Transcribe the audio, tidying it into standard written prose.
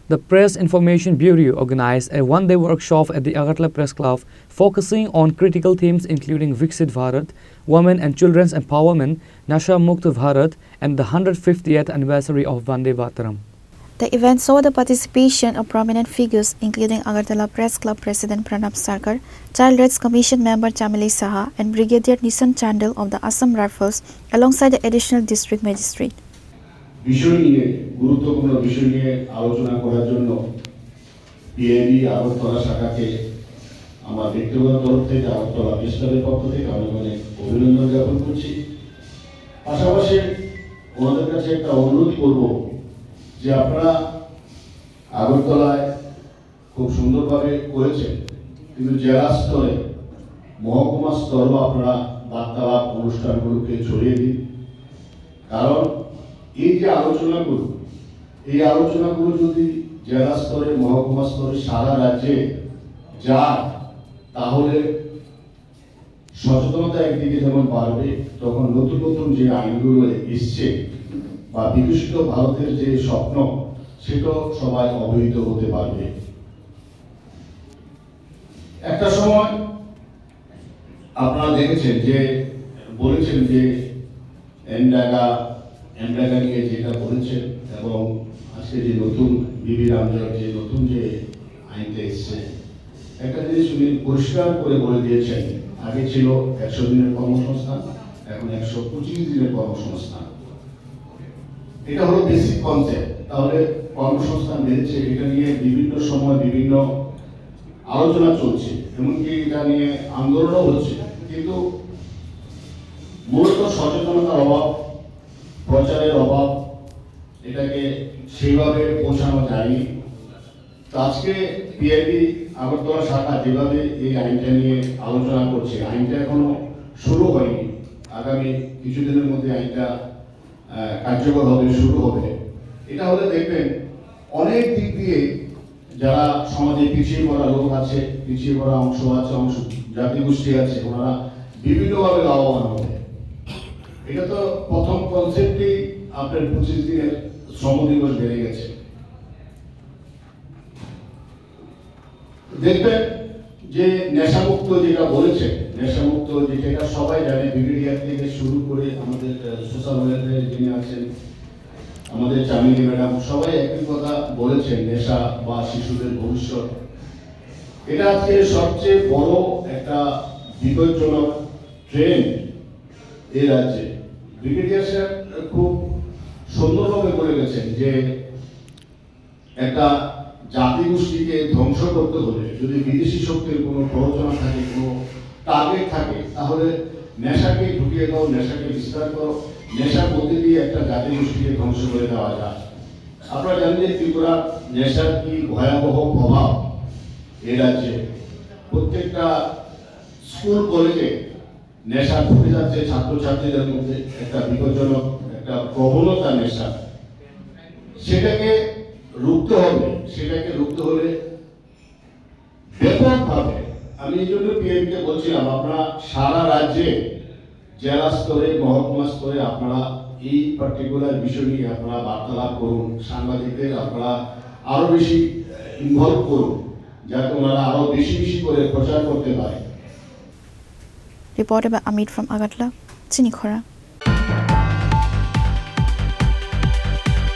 The Press Information Bureau organized a one-day workshop at the Agartala Press Club focusing on critical themes including Viksit Bharat, women and children's empowerment, Nasha Mukt Bharat, and the 150th anniversary of Vande Mataram. The event saw the participation of prominent figures including Agartala Press Club President Pranab Sarkar, Child Rights Commission member Chamili Saha, and Brigadier Nishan Chandel of the Assam Rifles alongside the additional district magistrate. বিষয় নিয়ে গুরুত্বপূর্ণ বিষয় নিয়ে আলোচনা করার জন্য PAB Agartala শাখাকে আমার ব্যক্তিগত তরফ থেকে আগরতলা প্রেস ক্লাবের পক্ষ থেকে অনেক অনেক অভিনন্দন জ্ঞাপন করছি। পাশাপাশি ওনাদের কাছে একটা অনুরোধ করব যে আপনারা আগরতলায় খুব সুন্দরভাবে করেছেন, কিন্তু জেলা স্তরে মহকুমা স্তরেও আপনারা বার্তালাপ অনুষ্ঠানগুলোকে ছড়িয়ে দিন। কারণ এই যে আলোচনাগুলো যদি জেলা স্তরে মহকুমা স্তরে সারা রাজ্যে যায় তাহলে সচেতনতা একদিকে যেমন বাড়বে, তখন নতুন নতুন যে আইনগুলো এসছে বা বিকশিত ভারতের যে স্বপ্ন সেটাও সবাই অবহিত হতে পারবে। একটা সময় আপনারা দেখেছেন যে বলেছেন যে এমডাগা নিয়ে যেটা বলেছেন এবং আজকে যে নতুন বিবি রামজার যে নতুন যে আইনটা এসছে, একটা জিনিস উনি পরিষ্কার করে বলে দিয়েছেন, আগে ছিল 100 দিনের কর্মসংস্থান, এখন 125 দিনের কর্মসংস্থান। এটা হলো বেসিক কনসেপ্ট। তাহলে কর্মসংস্থান বেড়েছে, এটা নিয়ে বিভিন্ন সময় বিভিন্ন আলোচনা চলছে, এমনকি এটা নিয়ে আন্দোলনও হচ্ছে, কিন্তু মূলত সচেতনতার অভাব, প্রচারের অভাব, এটাকে সেইভাবে পৌঁছানো যায়নি। তো আজকে পিআইবি আগরতলা শাখা যেভাবে এই আইনটা নিয়ে আলোচনা করছে, আইনটা এখনো শুরু হয়নি, আগামী কিছুদিনের মধ্যে আইনটা কার্যকর হবে, শুরু হবে। এটা হলে দেখবেন অনেক দিক দিয়ে যারা সমাজে পিছিয়ে পড়া লোক আছে, পিছিয়ে পড়া অংশ জাতিগোষ্ঠী আছে, ওনারা বিভিন্নভাবে লাভবান হবে। এটা তো প্রথম কনসেপ্টেই আপনার 25 দিনের শ্রম দিবস বেড়ে গেছে। দেখবেন যে নেশামুক্ত যেটা বলেছে, নেশামুক্ত যেটা সবাই জানে, ব্রিগেডিয়ার থেকে শুরু করে আমাদের সোশ্যাল ওয়েলফেয়ার যিনি আছেন, আমাদের চামিলি ম্যাডাম, সবাই একই কথা বলেছেন, নেশা বা শিশুদের ভবিষ্যৎ। এটা আজকে সবচেয়ে বড় একটা বিপজ্জনক ট্রেন্ড এই রাজ্যে। ব্রিগেডিয়ার সাহেব খুব সুন্দরভাবে বলে গেছেন যে একটা জাতিগোষ্ঠীকে ধ্বংস করতে হলে যদি বিদেশি শক্তির কোনো প্ররোচনা থাকে, কোনো টার্গেট থাকে, তাহলে নেশাকে ঢুকিয়ে দাও, নেশাকে বিস্তার করো, নেশার মধ্যে দিয়ে একটা জাতিগোষ্ঠীকে ধ্বংস করে দেওয়া যায়। আপনারা জানেন যে ত্রিপুরার নেশার কি ভয়াবহ প্রভাব এই রাজ্যে। প্রত্যেকটা স্কুল কলেজে নেশা ঢুকে যাচ্ছে ছাত্রছাত্রীদের মধ্যে, একটা বিপজ্জনক একটা প্রবণতা নেশা। সেটাকে রুখতে হলে ব্যাপকভাবে, আমি এই জন্য পিএমকে বলছিলাম, আপনারা সারা রাজ্যে জেলা স্তরে মহকুমা স্তরে আপনারা এই পার্টিকুলার বিষয় নিয়ে আপনারা বার্তালাপ করুন, সাংবাদিকদের আপনারা আরো বেশি ইনভলভ করুন, যাতে ওনারা আরো বেশি করে প্রচার করতে পারে। Reported by Amit from Agartala, Chinikhora.